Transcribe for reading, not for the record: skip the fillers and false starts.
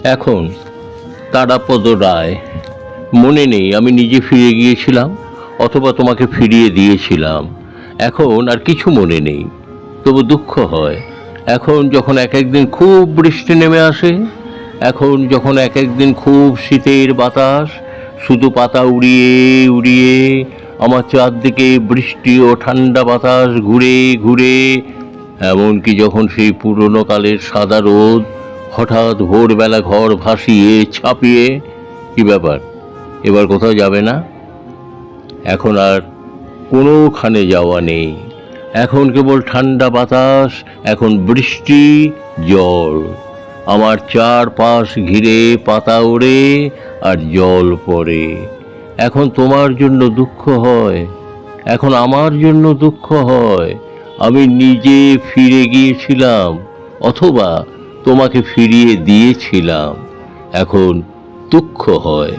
এখন তারাপদ রায়, মনে নেই আমি নিজে ফিরে গিয়েছিলাম অথবা তোমাকে ফিরিয়ে দিয়েছিলাম। এখন আর কিছু মনে নেই, তবু দুঃখ হয়। এখন যখন এক একদিন খুব বৃষ্টি নেমে আসে, এখন যখন এক একদিন খুব শীতের বাতাস শুধু পাতা উড়িয়ে উড়িয়ে আমার চারদিকে বৃষ্টি ও ঠান্ডা বাতাস ঘুরে ঘুরে, এমনকি যখন সেই পুরনো কালের সাদা রোদ হঠাৎ ভোরবেলা ঘর ভাসিয়ে ছাপিয়ে, কি ব্যাপার, এবার কোথাও যাবে না? এখন আর কোনোখানে যাওয়া নেই, এখন কেবল ঠান্ডা বাতাস, এখন বৃষ্টি, জল, আমার চারপাশ ঘিরে পাতা ওড়ে আর জল পড়ে। এখন তোমার জন্য দুঃখ হয়, এখন আমার জন্য দুঃখ হয়। আমি নিজে ফিরে গিয়েছিলাম অথবা তোমাকে ফিরিয়ে দিয়েছিলাম, এখন দুঃখ হয়।